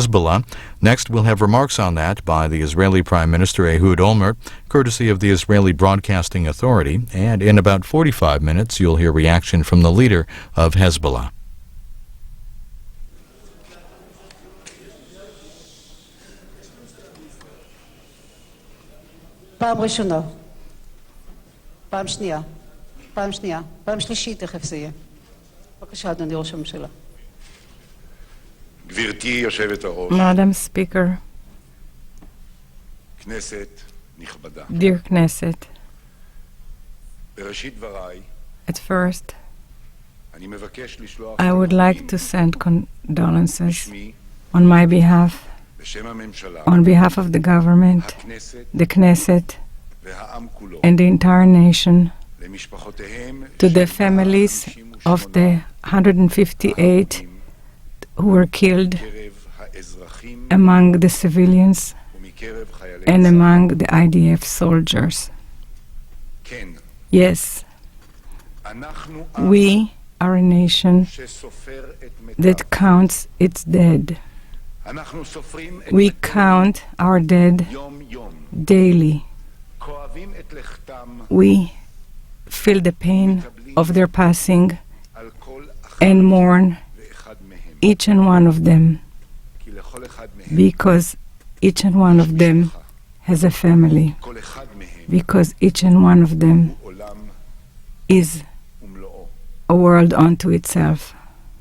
Hezbollah. Next, we'll have remarks on that by the Israeli Prime Minister Ehud Olmert, courtesy of the Israeli Broadcasting Authority, and in about 45 minutes you'll hear reaction from the leader of Hezbollah. פעם ראשונה, פעם שנייה, פעם שלישית תכף זה יהיה. בבקשה, אדוני ראש הממשלה. גברתי יושבת הראש. Madam Speaker, כנסת נכבדה. dear Knesset, בראשית דבריי, at first, אני מבקש לשלוח I would like to send condolences בשמי, on my behalf, בשם הממשלה, on behalf of the government, הכנסת the Knesset, והעם כולו, and the entire nation, למשפחותיהם to the families of the 158 who were killed מקרב האזרחים among the civilians ומקרב חיילי and צה"ל. among the IDF soldiers. כן, Yes, אנחנו עם we are a nation שסופר את that מתיו. counts its dead. אנחנו סופרים את We מתינו count our dead יום יום. daily. כואבים את לכתם We feel the pain of their passing על כל אחד and mourn ואחד מהם. each and one of them, כי לכל אחד מהם, because each and one of them has a family, כל אחד מהם because each and one of them הוא עולם is ומלואו. a world unto itself.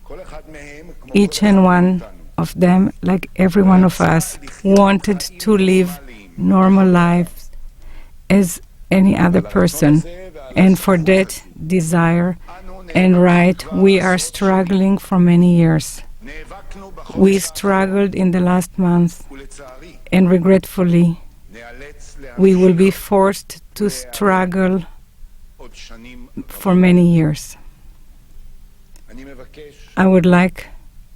כל אחד מהם, כמו Each כל and אחד one מאיתנו, of them, like every one of us, wanted to live normal lives as any other person. And for that desire and right, we are struggling for many years. נאבקנו בחודש We struggled in the last month, ולצערי and regretfully, נאלץ we will be להמשיך forced to struggle עוד שנים. for many years. אני מבקש I would like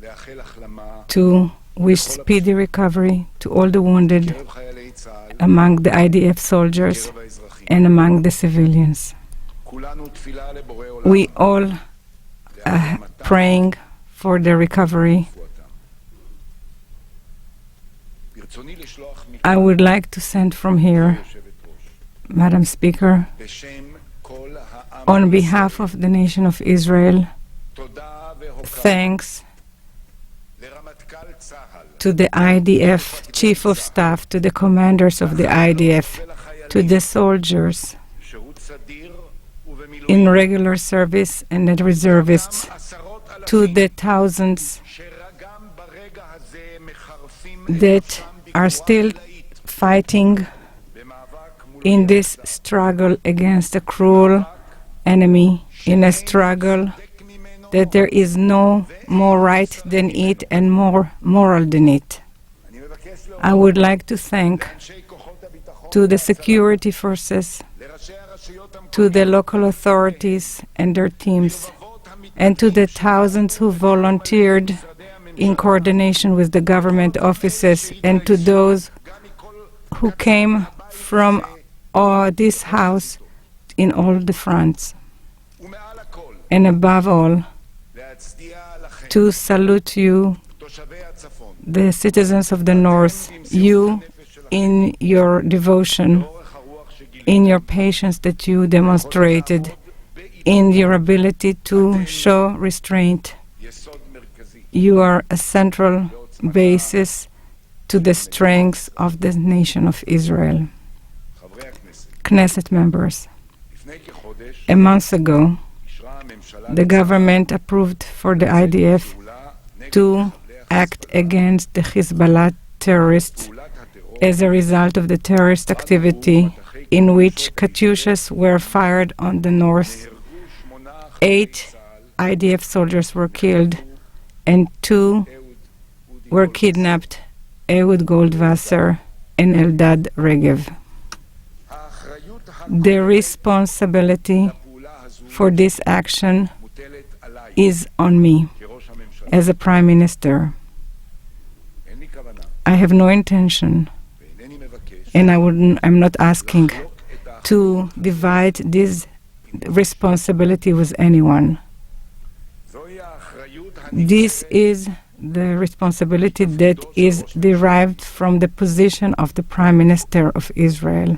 לאחל החלמה to wish speedy recovery to all the wounded בקרב חיילי צה"ל, among the IDF soldiers בקרב האזרחים. and among the civilians. כולנו תפילה לבורא עולם. We all are praying for the recovery. ברצוני לשלוח I would like to send from here, יושבת-ראש, Madam Speaker, בשם כל העם on behalf of the nation of Israel, תודה והוקרה thanks לרמטכ"ל צה"ל, to the IDF Chief of Staff, to the commanders of the IDF, to the soldiers שירות סדיר ובמילואים, in regular service and the reservists, עשרות to אלפים the thousands שגם ברגע הזה מחרפים that are still fighting במאבק מול in this struggle against a cruel enemy, in a struggle צודק ממנו. that there is no more right than it and more moral than it. אני מבקש I would like to thank לאנשי כוחות הביטחון, to the security forces, לראשי הרשויות to the המקומיות, local authorities and their teams, לרבבות and to the המתנדבים thousands who volunteered משרדי in הממשלה, coordination with the government offices, and to those גם מכל who came from this house in all the fronts. ומעל הכל, And above all, להצדיע לכם, to salute you, תושבי הצפון, the citizens of the North, you in your devotion, באורך הרוח שגיליתם, in your patience that you demonstrated, in your ability to show restraint. יסוד מרכזי You are a central basis to the strength of the nation of Israel. חברי הכנסת. Knesset members, לפני כחודש a month ago, אישרה הממשלה the government approved for the IDF פעולה נגד to מחבלי act against the Hezbollah terrorists פעולת הטרור as a result of the terrorist activity in which Katyushas were fired on the north. נהרגו 8 חיילי 8 צה"ל, IDF soldiers were killed and 2 אהוד אודי were גולדברג. kidnapped, Ehud Goldwasser and Eldad Regev. האחריות The responsibility הפעולה הזו for this action מוטלת עליי is on me כראש הממשלה. as a Prime Minister. אין לי כוונה I have no intention, ואינני מבקש and I'm not asking לחלוק את האחריות. to divide this responsibility with anyone. זוהי האחריות This הנגזרת is the responsibility that is derived from the position of the Prime Minister of Israel.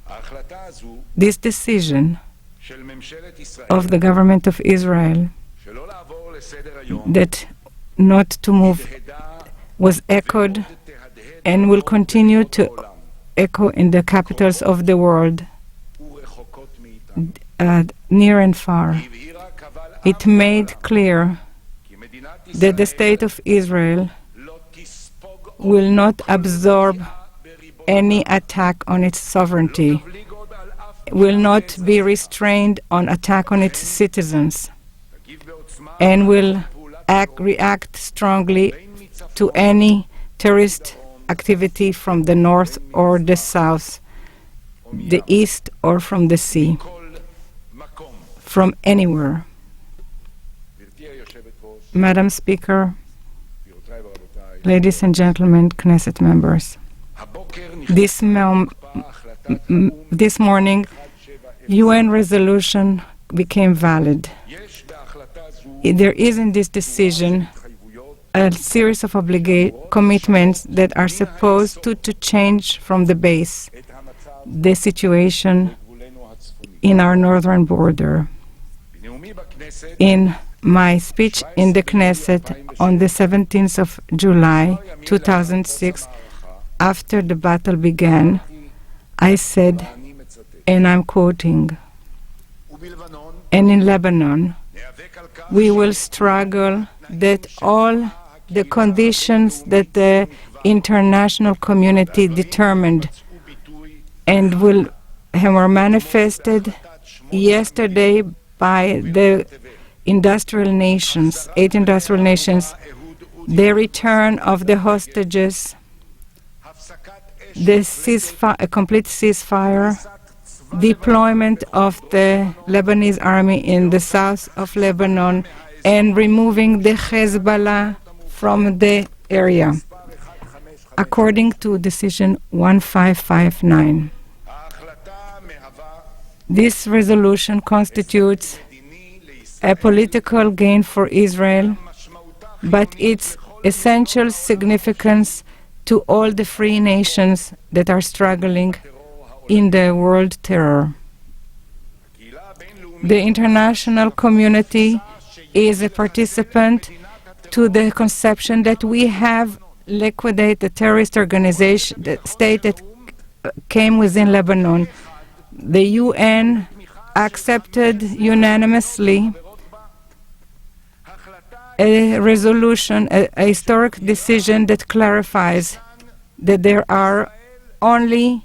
ההחלטה הזו This decision של ממשלת ישראל of the government of Israel שלא לעבור לסדר היום that not to move was echoed and will continue to echo in the capitals of the world, ורחוקות מאיתנו. near and far. הבהירה קבל It made clear כי מדינת that the ישראל state of Israel לא תספוג will not absorb בריבון any attack on its sovereignty, תבליג עוד על אף will not be restrained on attack on its citizens, תגיב בעוצמה and will פעולת react strongly בין מצפון to any terrorist activity from the north or the south, the east or from the sea, כל מקום. from anywhere. גברתי היושבת ראש, Madam Speaker, גבירותיי ורבותיי, ladies and gentlemen, Knesset members, הבוקר this morning, UN resolution became valid. יש בהחלטה זו There is in this decision התחייבויות a series of commitments that are supposed to change from the base את המצב the situation בגבולנו הצפוני. in our northern border. בנאומי בכנסת In my speech in the Knesset on the 17th of July 2006, after the battle began, I said, אני מצטט, and I'm quoting, ובלבנון and in Lebanon, ניאבק על כך we will struggle that all the conditions that the international community determined וביטוי and were manifested yesterday by the industrial nations, 8 industrial nations, אהוד the return of the hostages, הפסקת אש a complete ceasefire, deployment of the Lebanese army in the south of Lebanon, and removing the Hezbollah from the area, according to decision 1559. ההחלטה מהווה This resolution constitutes דיני לישראל a political gain for Israel, משמעותה but its essential significance to all the free nations that are struggling in the world terror. הקהילה הבינלאומית The international community is a participant to the conception that we have liquidated the terrorist organization, the state that came within Lebanon. The UN accepted unanimously a resolution, a historic decision that clarifies that there are only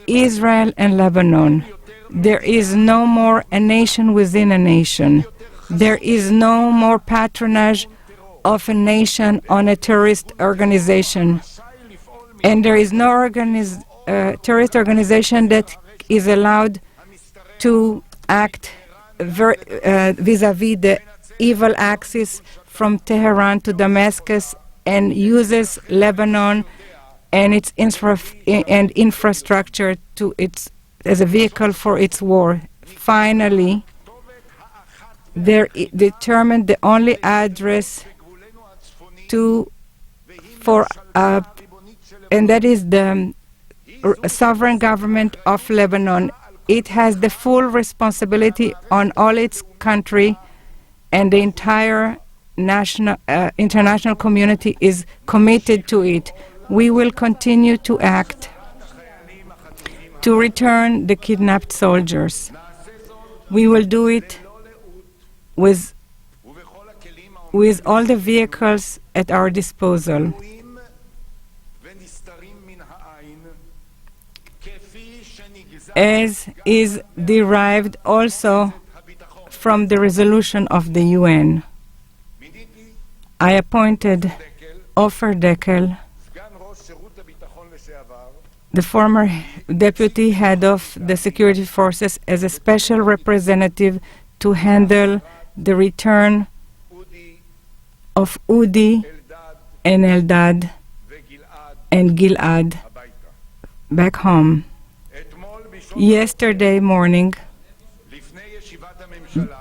Israel and Lebanon. There is no more a nation within a nation. There is no more patronage of a nation on a terrorist organization. And there is no terrorist organization that is allowed to act vis-à-vis the evil axis from Tehran to Damascus and uses Lebanon and its infrastructure as a vehicle for its war. Finally, they determined the only address and that is the sovereign government of Lebanon. It has the full responsibility on all its country, and the entire international community is committed to it. We will continue to act to return the kidnapped soldiers. We will do it with all the vehicles at our disposal. As is derived also from the resolution of the UN. I appointed Ofer Dekel, the former deputy head of the security forces, as a special representative to handle the return of Udi and Eldad and Gilad back home. Yesterday morning,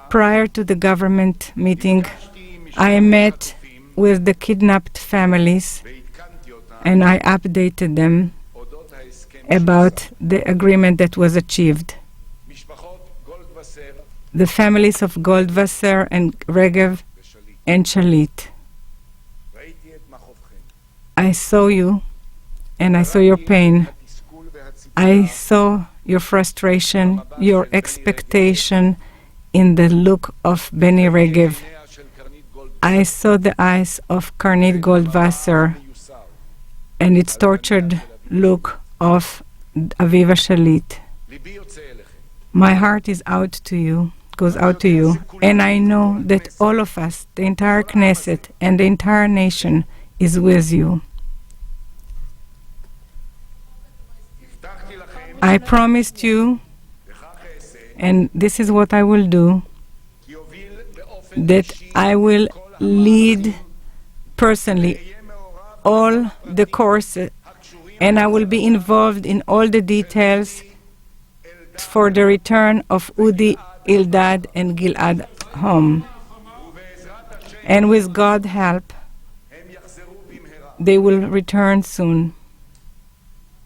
prior to the government meeting, I met with the kidnapped families ועדכנתי אותם and I updated them אודות ההסכם about the agreement that was achieved. משפחות גולדווסר The families of Goldwasser and Regev ושליט. and Shalit. ראיתי את מכאובכם. I saw you and I saw your pain. התסכול והציפייה I saw your frustration, your expectation in the look of Benny Regev. עיניה של קרנית גולדווסר I saw the eyes of Karnit Goldwasser מיוסר. and its tortured look of Aviva Shalit. ליבי יוצא אליכם. My heart is out to you, goes out to you, and I know that all of us, the entire Knesset and the entire nation, is with you. הבטחתי לכם I promised you, וכך אעשה and this is what I will do, כי יוביל באופן that אישי I will lead personally יהיה מעורב all the courses, הקשורים and I will be involved in all the details for the return of Udi, Ildad, and Gilad home. ובעזרת השם And with God's help, הם יחזרו במהרה. they will return soon.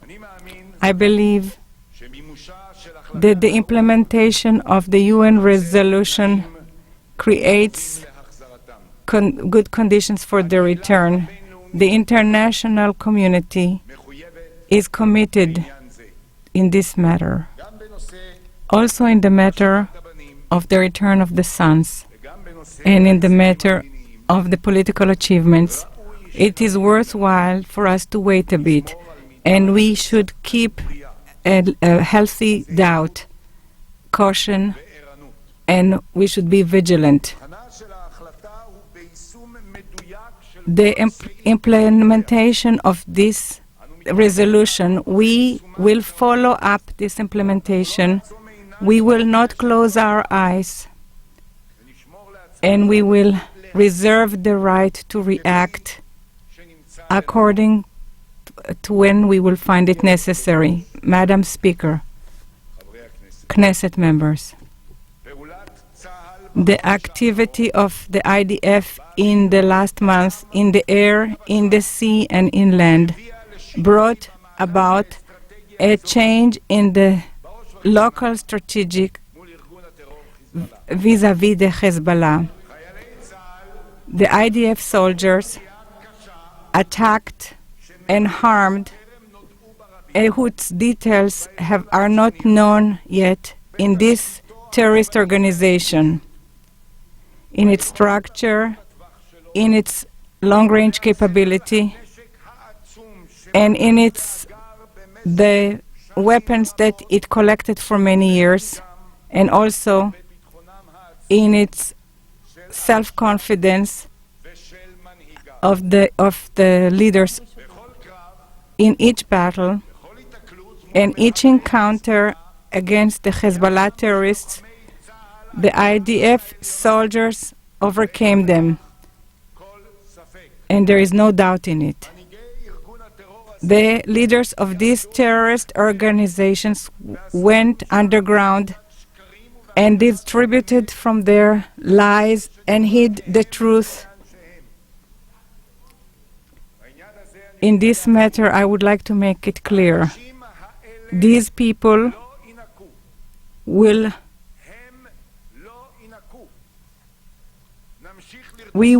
אני מאמין I believe שמימושה של that the implementation of the UN resolution creates להחזרתם. good conditions for their return. The international community מחויבת is committed לעניין זה. in this matter. גם בנושא Also in the matter הבנים of the return of the sons וגם בנושא and in the matter המדיניים. of the political achievements, it is worthwhile for us to wait a bit, and we should keep a healthy doubt, caution, וערנות. and we should be vigilant. הכנה של ההחלטה הוא ביישום מדויק של The implementation of this resolution, we will follow up this implementation. We will not close our eyes, ונשמור לעצמנו and we will reserve the right to react שנמצא according to when we will find it necessary. Madam Speaker, חברי הכנסת. Knesset members, פעולת צה"ל the activity of the IDF in the last months in the air, in the sea, and inland brought about a change in the local strategic מול ארגון הטרור חיזבאללה. vis-à-vis the Hezbollah. חיילי צה"ל The IDF soldiers attacked and harmed, whose details are not known yet in this terrorist organization, in its structure, in its long-range capability, and in its the weapons that it collected for many years, and also in its self-confidence ושל מנהיגיו. of the leaders בכל קרב, in each battle בכל היתקלות and each encounter against the Hezbollah terrorists. The IDF soldiers overcame them, כל ספק. and there is no doubt in it. מנהיגי ארגון הטרור הזה The leaders of these terrorist organizations went underground שקרים and distributed from their lies and hid the truth. ובאנשיהם. בעניין הזה אני In this matter, I would like to make it clear. האנשים האלה These people לא ינקו. will, הם לא ינקו. נמשיך we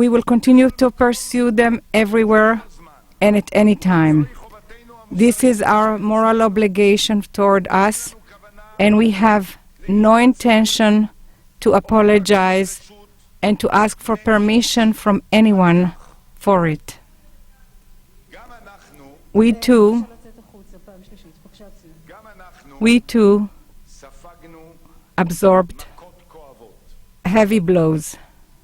will continue to pursue them everywhere זמן. and at any time. חובתנו This is our moral obligation toward us, and we have no intention to apologize and to ask for permission from anyone for it. גם אנחנו, We too, לצאת החוצה פעם שלישית. בבקשה, ציון. גם אנחנו we too ספגנו absorbed מכות כואבות. heavy blows,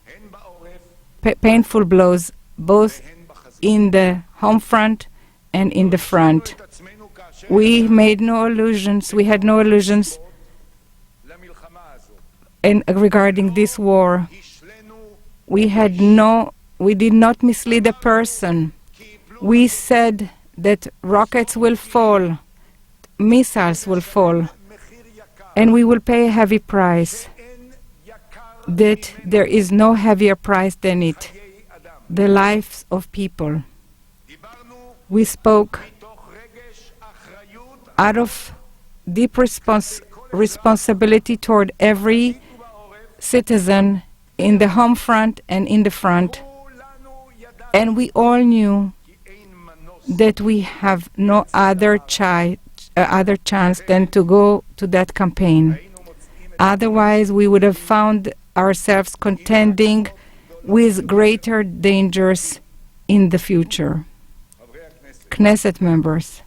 הן בעורף painful blows, both והן בחזית. in the home front and in the front. את עצמנו כאשר We made no illusions, we had no illusions למלחמה הזו. regarding this war. השלנו We did not mislead a person. כי יפלו We said that rockets will fall, missiles will fall, מחיר יקר. and we will pay a heavy price. אין יקר that there is no heavier price than it, the lives of people. We spoke out of deep responsibility toward every citizen in the home front and in the front. And we all knew that we have no other chance than to go to that campaign. Otherwise, we would have found ourselves contending with greater dangers in the future. Knesset members,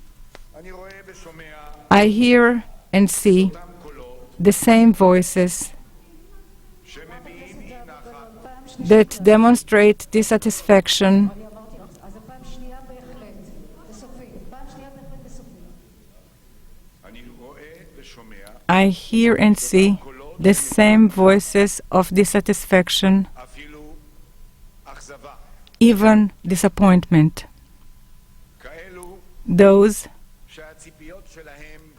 I hear and see the same voices that demonstrate dissatisfaction. I hear and see the same voices of dissatisfaction, even disappointment. Those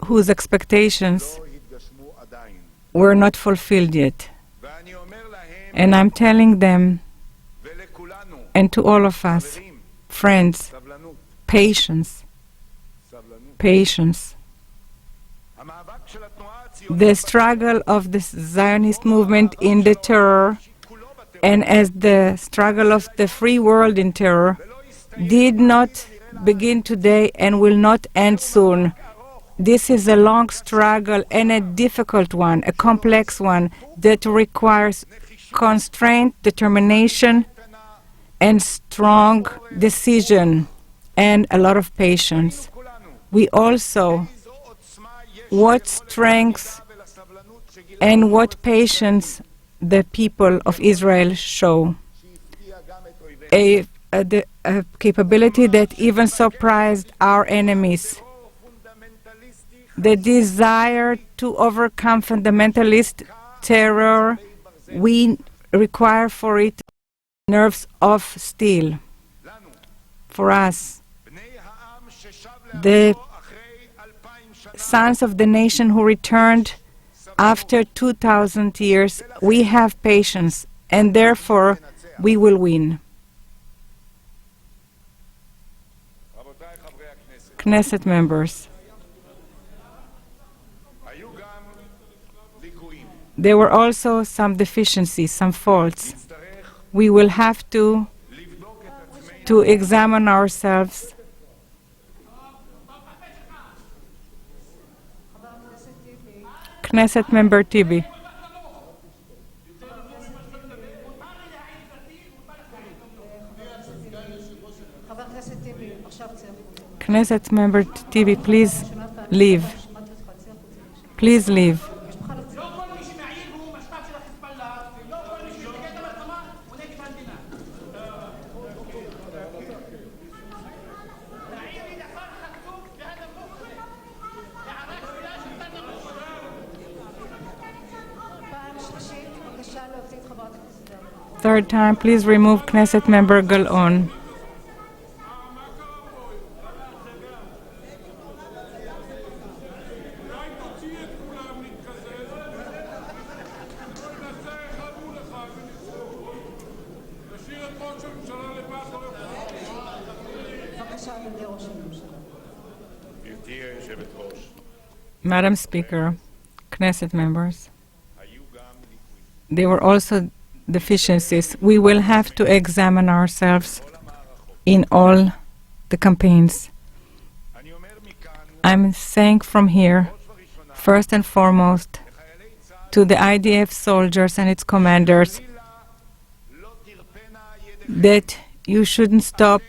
whose expectations were not fulfilled yet. And I'm telling them, and to all of us, friends, patience, patience. The struggle of the Zionist movement in the terror, and as the struggle of the free world in terror, did not begin today and will not end soon. This is a long struggle and a difficult one, a complex one that requires constraint, determination, and strong decision, and a lot of patience. We also, what strength and what patience the people of Israel show. A capability that even surprised our enemies. The desire to overcome fundamentalist terror, we require for it nerves of steel. For us, the sons of the nation who returned after 2,000 years, we have patience, and therefore we will win. Knesset members, there were also some deficiencies, some faults. We will have to examine ourselves. Knesset member Tibi. Knesset member Tibi, please leave. Please leave. Third time, please remove Knesset member Galon. Madam Speaker, Knesset members, there were also deficiencies. We will have to examine ourselves in all the campaigns. I'm saying from here, first and foremost, to the IDF soldiers and its commanders, that you shouldn't stop.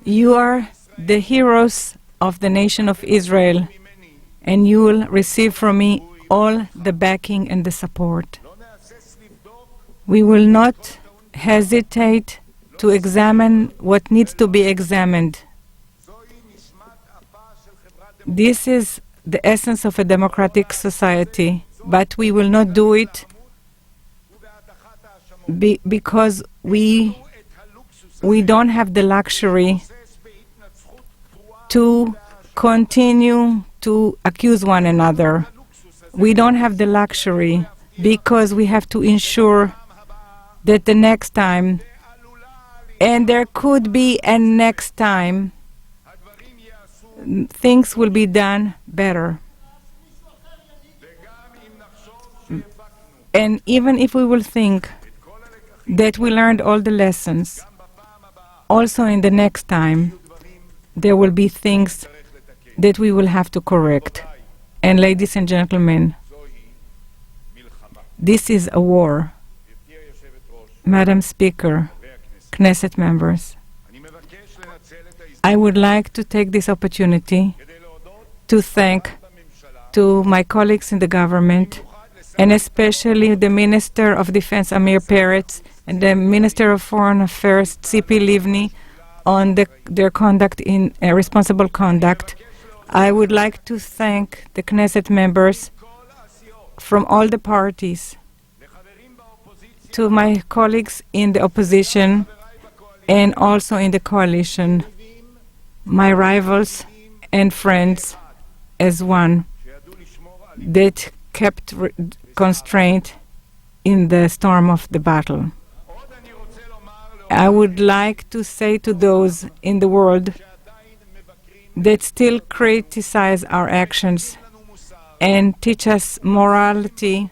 You are the heroes of the nation of Israel, and you will receive from me all the backing and the support. We will not hesitate to examine what needs to be examined. This is the essence of a democratic society, but we will not do it because we don't have the luxury to continue to accuse one another. We don't have the luxury because we have to ensure that the next time, and there could be a next time, things will be done better. And even if we will think that we learned all the lessons, also in the next time, there will be things that we will have to correct. And ladies and gentlemen, this is a war. Madam Speaker, Knesset members, I would like to take this opportunity to thank to my colleagues in the government, and especially the Minister of Defense, Amir Peretz, and the Minister of Foreign Affairs, Tzipi Livni, on their conduct in responsible conduct. I would like to thank the Knesset members from all the parties, to my colleagues in the opposition and also in the coalition, my rivals and friends as one, that kept constraint in the storm of the battle. I would like to say to those in the world that still criticize our actions and teach us morality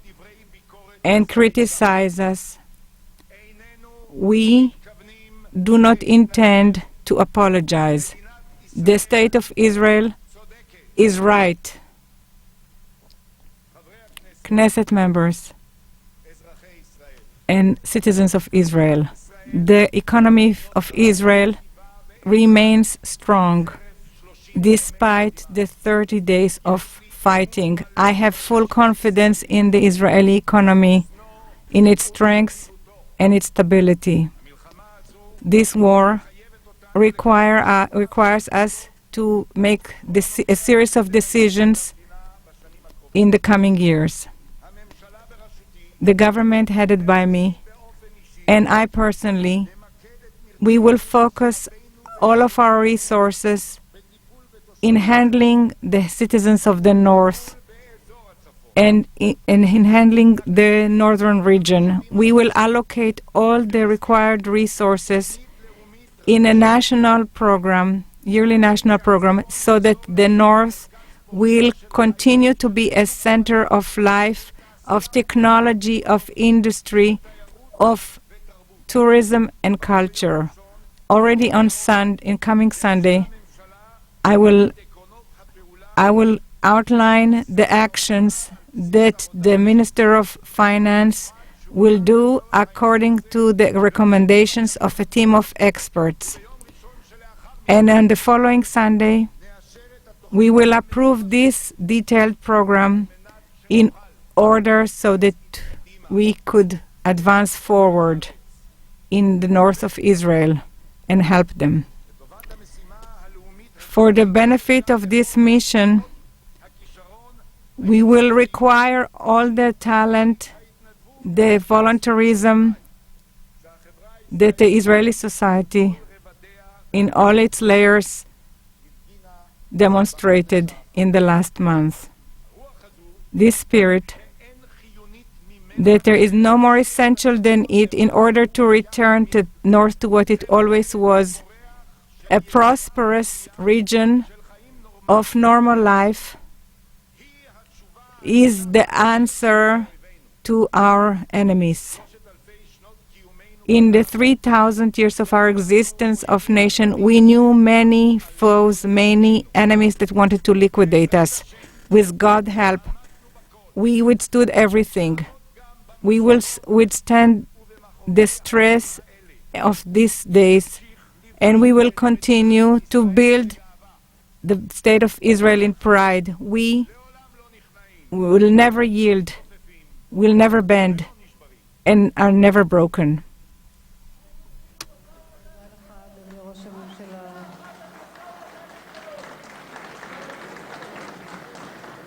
and criticize us, we do not intend to apologize. The state of Israel is right. Knesset members and citizens of Israel, the economy of Israel remains strong despite the 30 days of fighting. I have full confidence in the Israeli economy, in its strength and its stability. This war requires us to make a series of decisions in the coming years. The government headed by me and I personally, we will focus all of our resources in handling the citizens of the North and in handling the northern region. We will allocate all the required resources in a national program, yearly national program, so that the North will continue to be a center of life, of technology, of industry, of tourism and culture. Already on coming Sunday, I will outline the actions that the Minister of Finance will do according to the recommendations of a team of experts. And on the following Sunday, we will approve this detailed program in order so that we could advance forward in the north of Israel and help them. For the benefit of this mission, we will require all the talent, the voluntarism that the Israeli society in all its layers demonstrated in the last month. This spirit, that there is no more essential than it in order to return to north to what it always was, a prosperous region of normal life, is the answer to our enemies. In the 3,000 years of our existence of nation, we knew many foes, many enemies that wanted to liquidate us. With God's help, we withstood everything. We will withstand the stress of these days, and we will continue to build the state of Israel in pride. We will never yield, will never bend, and are never broken.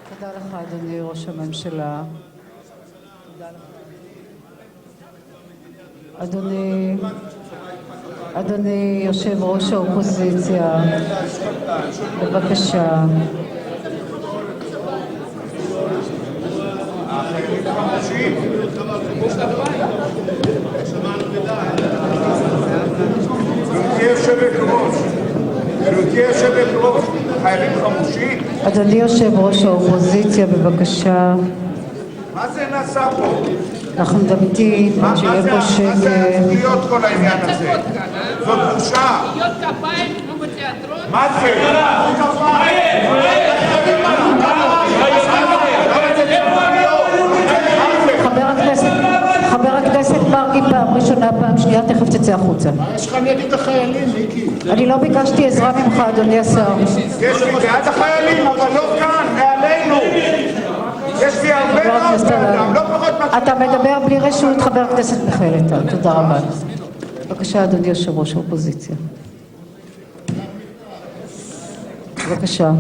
תודה לך, אדוני ראש הממשלה. אדוני יושב ראש האופוזיציה, בבקשה. החיילים החמושים גברתי יושבת-ראש, חיילים חמושים? אדוני יושב ראש האופוזיציה, בבקשה. מה זה נעשה פה? אנחנו נמתין עד שיהיה פה מה זה שקט. להיות כל העניין הזה? זאת בושה. מחיאות כפיים כמו בתיאטרון? מה זה? חבר הכנסת מרגי, פעם ראשונה, פעם שנייה, תכף תצא החוצה. יש לך נגד החיילים, מיקי? אני לא ביקשתי עזרה ממך, אדוני השר. יש לי בעד החיילים, אבל לא כאן, מעלינו. יש לי הרבה חבר מאוד הכנסת בעדם, לא פחות מה... אתה מדבר בלי רשות, חבר הכנסת מיכאל איתן. תודה רבה. בבקשה, אדוני יושב ראש האופוזיציה. בבקשה.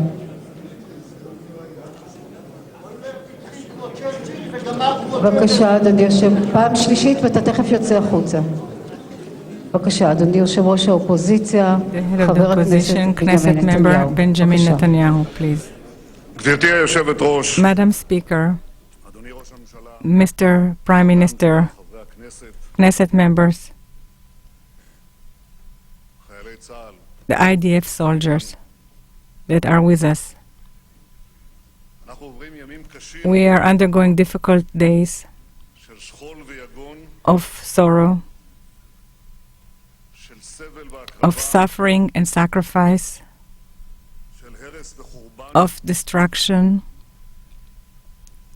בבקשה, אדוני יושב... פעם שלישית ואתה תכף יוצא החוצה. בבקשה, אדוני יושב ראש האופוזיציה, חבר הכנסת Knesset member Benjamin בבקשה. Netanyahu, please. גברתי היושבת-ראש, Madam Speaker, אדוני ראש הממשלה, Mr. Prime Minister, חברי הכנסת, Knesset members, חיילי צה"ל, the IDF soldiers that are with us. אנחנו עוברים ימים קשים We are undergoing difficult days של שכול ויגון, of sorrow, של סבל of והקרבה, suffering and sacrifice, של הרס וחורבן, of destruction,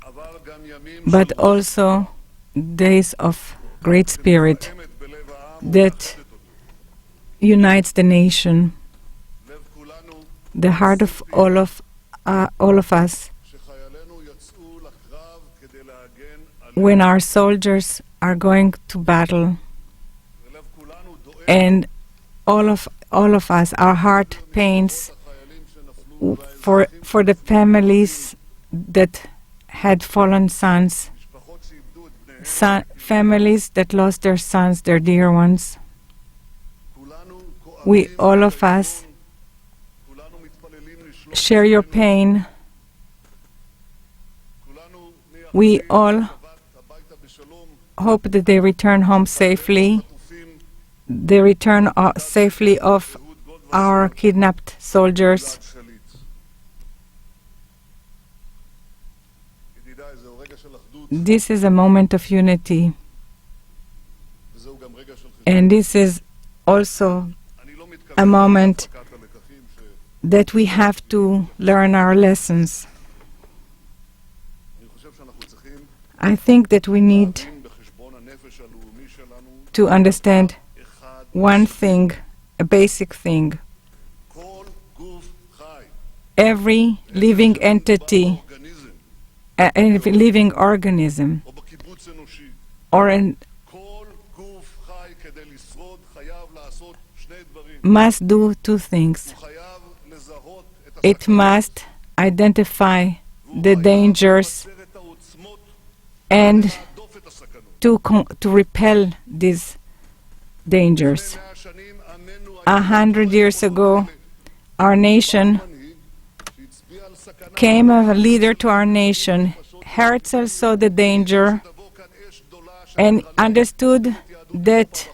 אבל גם ימים but של also days of great spirit אמת בלב העם that ומאחדת אותו. unites the nation, לב כולנו the heart of all of us, שחיילינו יצאו לקרב כדי להגן על when our soldiers are going to battle, ולב כולנו דואג and all of us, our heart pains החיילים שנפלו for the families that had fallen sons, והמשפחות שאיבדו את בניהם. families that lost their sons, their dear ones. כולנו We, כואבים, all of us, כולנו מתפללים לשלום share your pain. כולנו We all שבת הביתה בשלום, hope that they return home safely, חטופים, the return safely of our kidnapped soldiers. שליט. ידידיי, זהו רגע של אחדות, This is a moment of unity, וזהו גם רגע של חשבון. and this is also אני לא מתכוון a moment להפקת הלקחים that we have to learn our lessons. אני חושב שאנחנו צריכים I think that we need להבין בחשבון הנפש הלאומי שלנו to understand אחד, one thing, a basic thing. כל גוף חי, Every living entity, באורגניזם a living organism, או בקיבוץ אנושי, or an, כל גוף חי כדי לשרוד חייב לעשות שני דברים. must do two things. הוא חייב לזהות את It הסכנה, must identify והוא the חייב dangers לבצר את העוצמות and ולהדוף את הסכנות. to repel these dangers. 100 שנים עמנו היה 100 years ago, our nation מנהיג שהצביע על סכנה came a leader to our nation. Herzl saw the danger שתבוא כאן אש גדולה and שתחלל understood that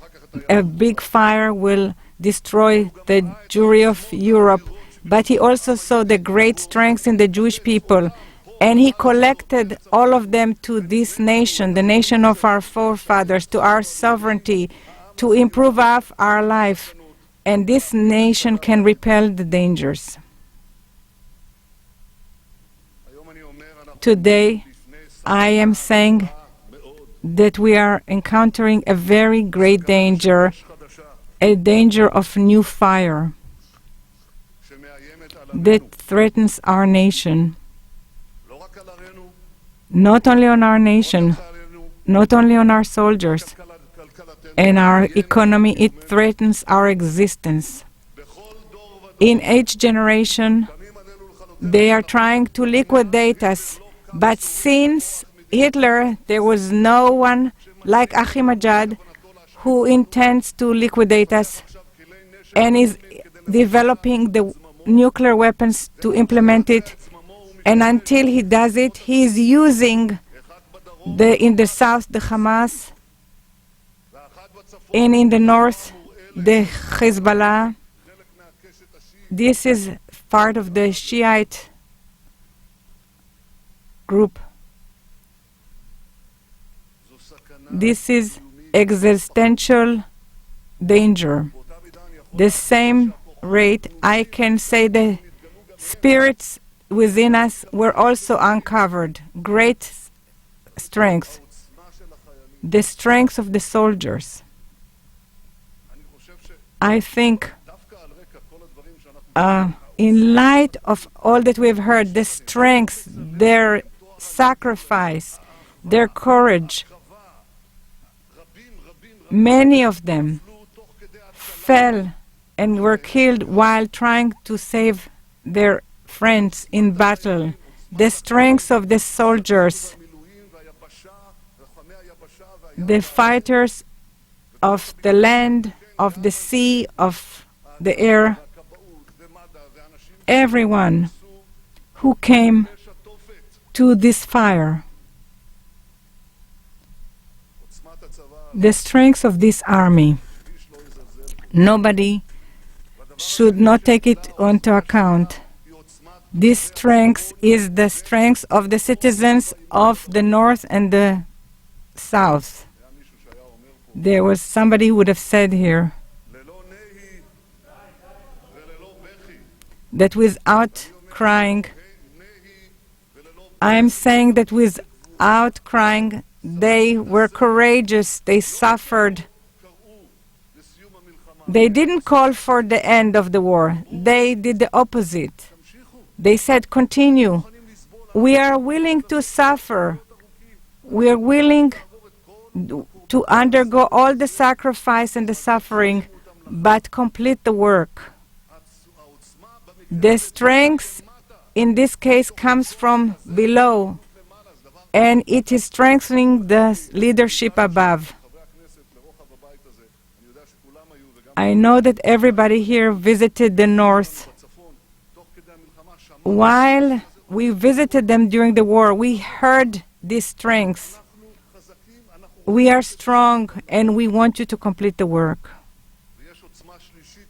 a big fire will destroy the Jewry of Europe. But he also saw the great strength in the Jewish people, and he collected all of them to this nation, the nation of our forefathers, to our sovereignty, to improve our life, and this nation can repel the dangers. היום אני אומר, אנחנו Today, לפני I am saying מאוד that we are encountering a very great danger, אש חדשה a danger of new fire שמאיימת על that עמנו, threatens our nation, לא רק על ערינו, not only on our nation, חיילינו, not only on our soldiers כלכלתנו, and our economy, it threatens our existence. בכל דור ודור In each generation, קמים עלינו לכלותנו, they are trying to liquidate us, but since Hitler, there was no one like Ahmadinejad who intends to liquidate us and is developing the nuclear weapons to implement it. And until he does it, he is using In the south, the Hamas, and in the north, the Hezbollah. This is part of the Shiite group. This is existential danger. The same rate, I can say the spirits within us were also uncovered. Great strength. The strength of the soldiers. I think in light of all that we've heard, the strength, their sacrifice, their courage, many of them fell and were killed while trying to save their friends in battle. The strength of the soldiers, the fighters of the land, of the sea, of the air, everyone who came to this fire. The strength of this army, nobody should not take it into account. This strength is the strength of the citizens of the north and the south. There was somebody who would have said here that without crying, I'm saying that without crying, they were courageous, they suffered. They didn't call for the end of the war. They did the opposite. They said, continue. We are willing to suffer. We are willing to undergo all the sacrifice and the suffering, but complete the work. The strength in this case comes from below, and it is strengthening the leadership above. I know that everybody here visited the north. While we visited them during the war, we heard this strength. We are strong and we want you to complete the work.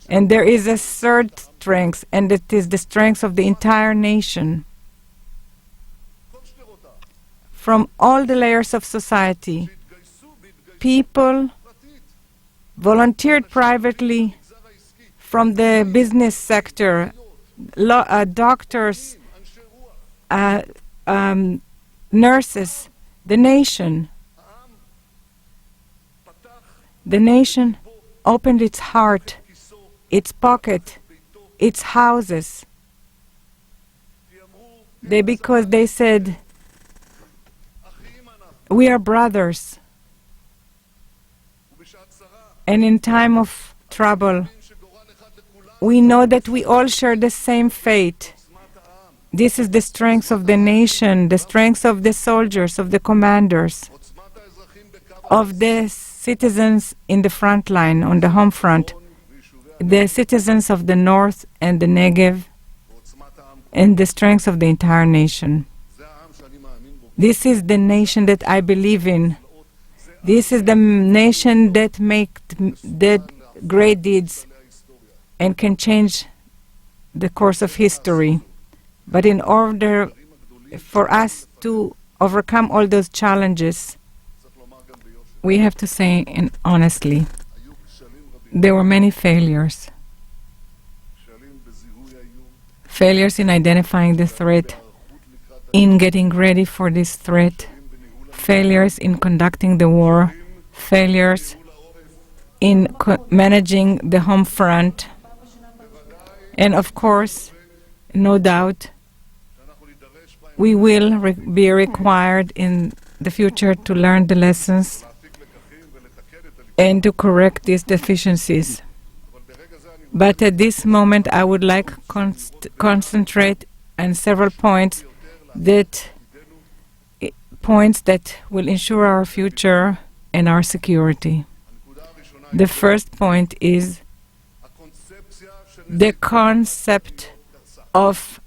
And there is a third strength, and it is the strength of the entire nation. From all the layers of society, people volunteered privately from the business sector, doctors, nurses, the nation. The nation opened its heart, its pocket, its houses. Because they said, we are brothers. And in time of trouble, we know that we all share the same fate. This is the strength of the nation, the strength of the soldiers, of the commanders, of the citizens in the front line, on the home front, the citizens of the north and the Negev, and the strength of the entire nation. This is the nation that I believe in. This is the nation that makes great deeds and can change the course of history. But in order for us to overcome all those challenges, we have to say honestly, there were many failures. Failures in identifying the threat, in getting ready for this threat, failures in conducting the war, failures in managing the home front, and of course, no doubt, we will be required in the future to learn the lessons and to correct these deficiencies. But at this moment, I would like to concentrate on several points that will ensure our future and our security. The first point is the concept of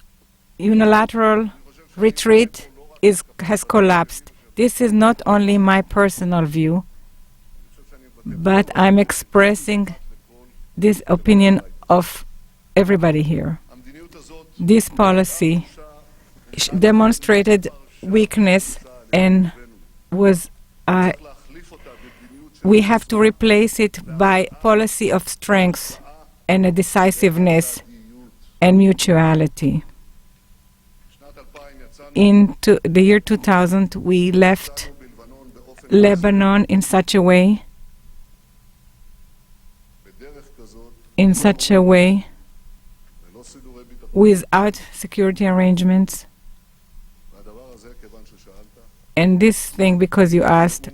unilateral retreat has collapsed. This is not only my personal view, but I'm expressing this opinion of everybody here. This policy demonstrated weakness and was we have to replace it by policy of strength and a decisiveness and mutuality. In the year 2000, we left Lebanon in such a way without security arrangements. And this thing, because you asked,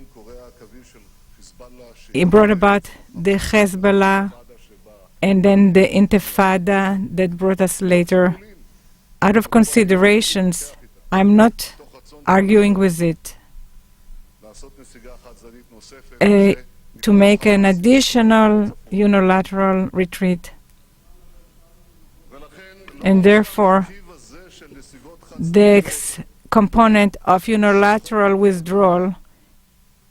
it brought about the Hezbollah and then the Intifada that brought us later. Out of considerations, I'm not arguing with it. To make an additional unilateral retreat. And therefore, the component of unilateral withdrawal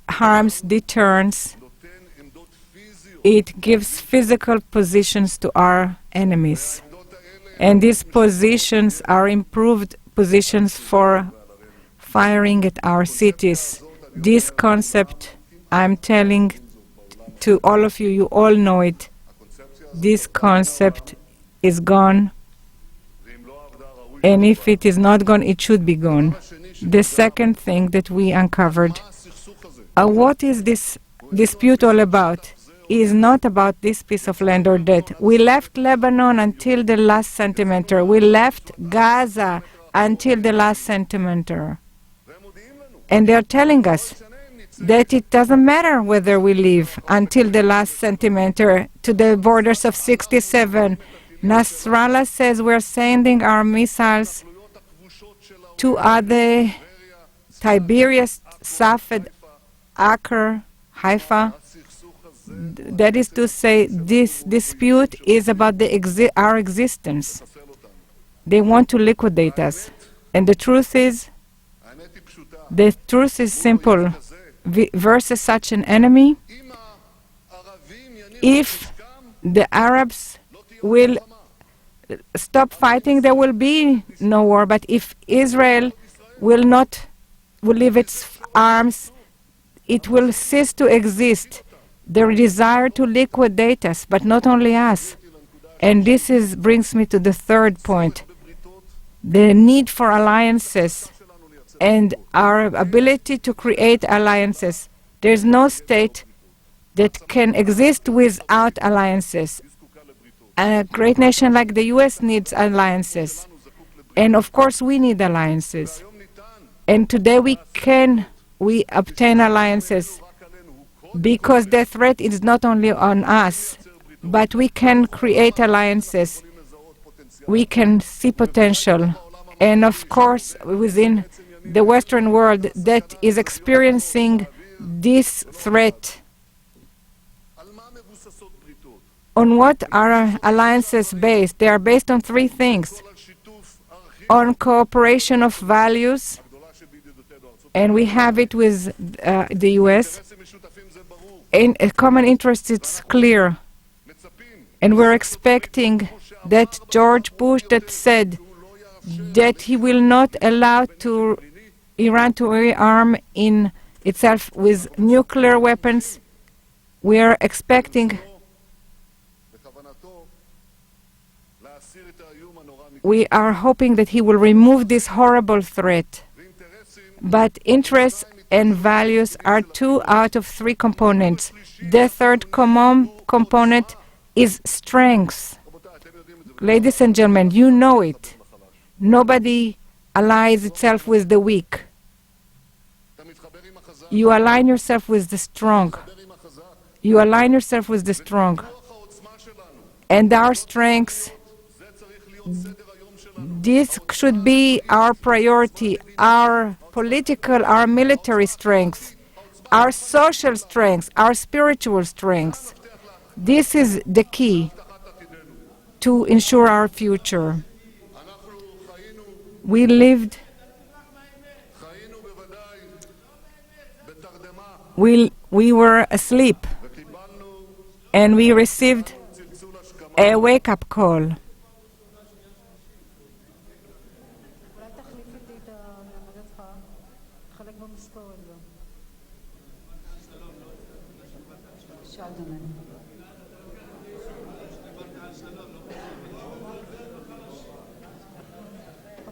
harms deterrence. It gives physical positions to our enemies. And these positions are improved positions for firing at our cities. This concept, I'm telling to all of you, you all know it. This concept is gone. And if it is not gone, it should be gone. The second thing that we uncovered, what is this dispute all about? Is not about this piece of land or that. We left Lebanon until the last centimeter. We left Gaza until the last centimeter. And they're telling us that it doesn't matter whether we leave until the last centimeter to the borders of 67. Nasrallah says we're sending our missiles to other Tiberias, Safed, Acre, Haifa. That is to say, this dispute is about our existence. They want to liquidate us. And the truth is simple. Versus such an enemy, if the Arabs will stop fighting, there will be no war. But if Israel will leave its arms, it will cease to exist. Their desire to liquidate us, but not only us. And this brings me to the third point, the need for alliances and our ability to create alliances. There's no state that can exist without alliances. A great nation like the U.S. needs alliances. And of course we need alliances. And today we obtain alliances because the threat is not only on us, but we can create alliances. We can see potential. And of course, within the Western world that is experiencing this threat, on what are alliances based? They are based on three things. On cooperation of values, and we have it with the U.S. In a common interest, it's clear. And we're expecting that George Bush that said that he will not allow Iran to rearm in itself with nuclear weapons. We are expecting, we are hoping that he will remove this horrible threat. But interests and values are 2 out of 3 components. The third component is strength. Ladies and gentlemen, you know it. Nobody allies itself with the weak. You align yourself with the strong. You align yourself with the strong. And our strengths, this should be our priority, our political, our military strength, our social strength, our spiritual strength. This is the key to ensure our future. We lived we were asleep, and we received a wake-up call.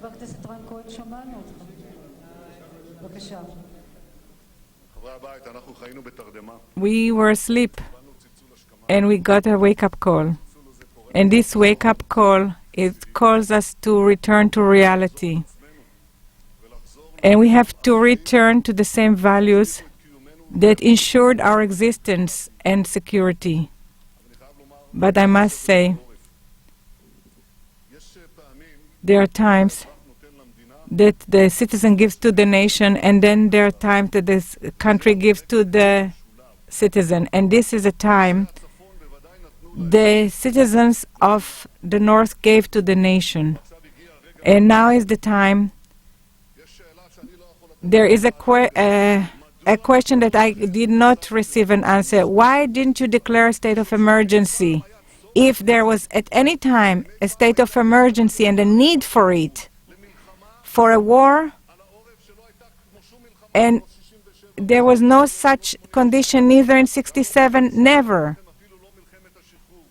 חבר הכנסת רן כהן, שמענו אותך. בבקשה. חברי הבית, אנחנו חיינו בתרדמה. We were asleep, and we got a wake-up call. And this wake-up call, it calls us to return to reality. And we have to return to the same values that ensured our existence and security. But I must say, there are times that the citizen gives to the nation, and then there are times that this country gives to the citizen. And this is a time the citizens of the North gave to the nation. And now is the time. There is a question that I did not receive an answer. Why didn't you declare a state of emergency? If there was at any time a state of emergency and a need for it, for a war, and there was no such condition neither in 67, never,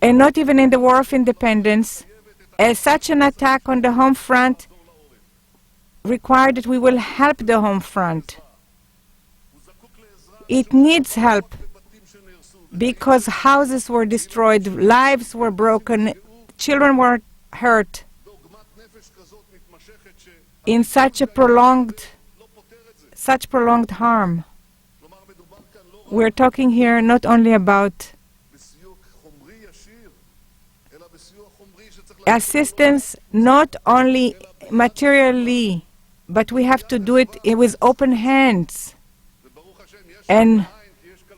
and not even in the War of Independence, such an attack on the home front required that we will help the home front. It needs help because houses were destroyed, lives were broken, children were hurt in such prolonged harm. We're talking here not only about assistance, not only materially, but we have to do it with open hands. And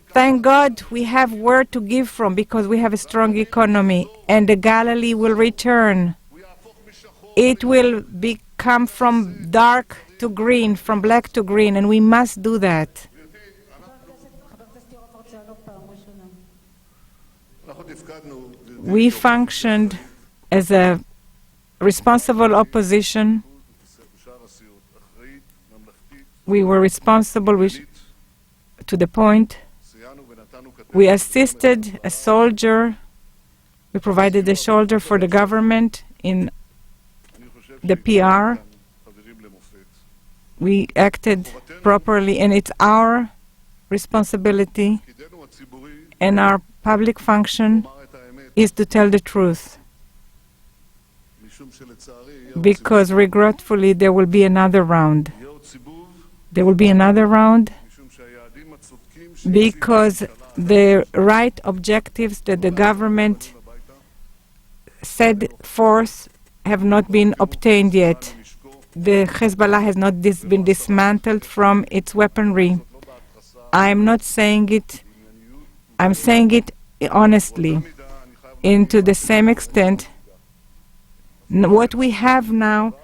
thank God we have where to give from because we have a strong economy, and the Galilee will return. It will become from dark to green, from black to green, and we must do that. We functioned as a responsible opposition. We were responsible to the point. We assisted a soldier. We provided a shoulder for the government in the PR. We acted properly, and it's our responsibility, and our public function is to tell the truth. Because regretfully there will be another round. There will be another round because the right objectives that the government set forth have not been obtained yet. The Hezbollah has not been dismantled from its weaponry. I'm not saying it, I'm saying it honestly. And to the same extent, what we have now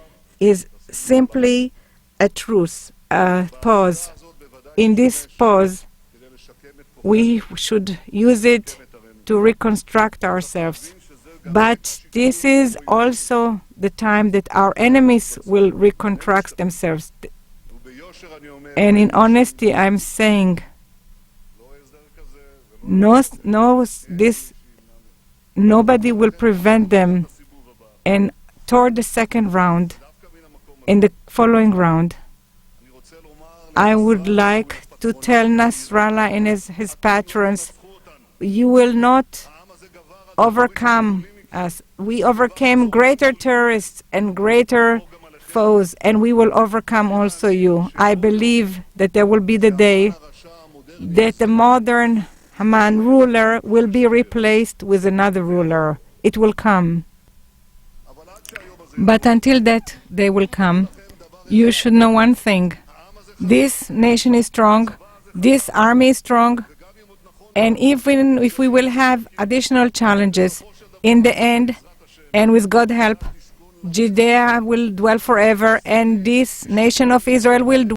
is simply a truce, a pause. In this pause, we should use it to reconstruct ourselves. But this is also the time that our enemies will reconstruct themselves. And in honesty, I'm saying, nobody will prevent them. And toward the second round, in the following round, I would like to tell Nasrallah and his patrons, you will not overcome us. We overcame greater terrorists and greater foes, and we will overcome also you. I believe that there will be the day that the modern Haman ruler will be replaced with another ruler. It will come. But until that day will come, you should know one thing. This nation is strong, this army is strong, and even if we will have additional challenges, in the end, and with God's help, Judea will dwell forever, and this nation of Israel will dwell